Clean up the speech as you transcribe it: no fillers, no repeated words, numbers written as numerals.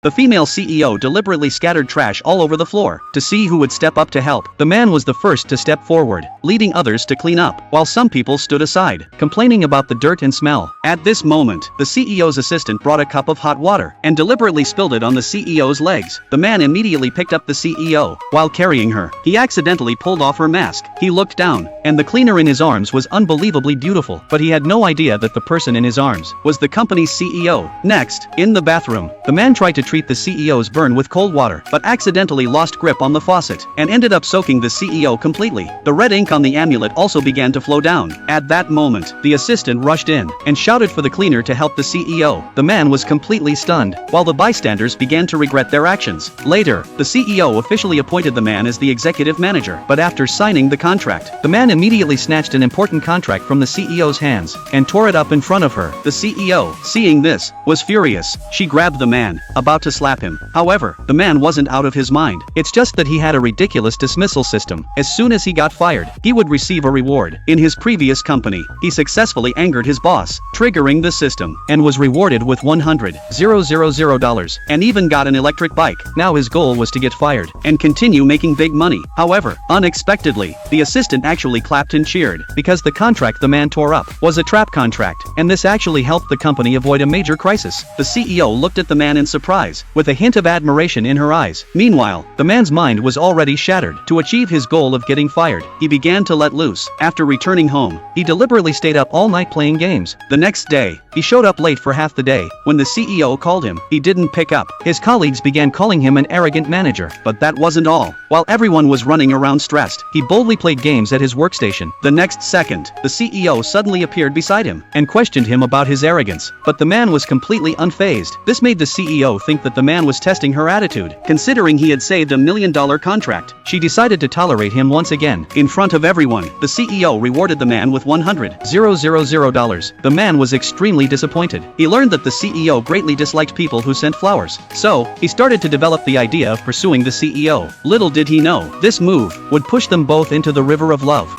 The female CEO deliberately scattered trash all over the floor to see who would step up to help. The man was the first to step forward, leading others to clean up, while some people stood aside, complaining about the dirt and smell. At this moment, the CEO's assistant brought a cup of hot water and deliberately spilled it on the CEO's legs. The man immediately picked up the CEO. While carrying her, he accidentally pulled off her mask. He looked down, and the cleaner in his arms was unbelievably beautiful, but he had no idea that the person in his arms was the company's CEO. Next, in the bathroom, the man tried to treat the CEO's burn with cold water, but accidentally lost grip on the faucet, and ended up soaking the CEO completely. The red ink on the amulet also began to flow down. At that moment, the assistant rushed in, and shouted for the cleaner to help the CEO. The man was completely stunned, while the bystanders began to regret their actions. Later, the CEO officially appointed the man as the executive manager, but after signing the contract, the man immediately snatched an important contract from the CEO's hands, and tore it up in front of her. The CEO, seeing this, was furious. She grabbed the man, about to slap him. However, the man wasn't out of his mind. It's just that he had a ridiculous dismissal system. As soon as he got fired, he would receive a reward. In his previous company, he successfully angered his boss, triggering the system, and was rewarded with $100,000 and even got an electric bike. Now his goal was to get fired and continue making big money. However, unexpectedly, the assistant actually clapped and cheered because the contract the man tore up was a trap contract, and this actually helped the company avoid a major crisis. The CEO looked at the man in surprise, with a hint of admiration in her eyes. Meanwhile, the man's mind was already shattered. To achieve his goal of getting fired, he began to let loose. After returning home, he deliberately stayed up all night playing games. The next day, he showed up late for half the day. When the CEO called him, he didn't pick up. His colleagues began calling him an arrogant manager. But that wasn't all. While everyone was running around stressed, he boldly played games at his workstation. The next second, the CEO suddenly appeared beside him and questioned him about his arrogance. But the man was completely unfazed. This made the CEO think that the man was testing her attitude. Considering he had saved $1 million contract, she decided to tolerate him once again. In front of everyone, the CEO rewarded the man with $100,000. The man was extremely disappointed. He learned that the CEO greatly disliked people who sent flowers. So, he started to develop the idea of pursuing the CEO. Little did he know, this move would push them both into the river of love.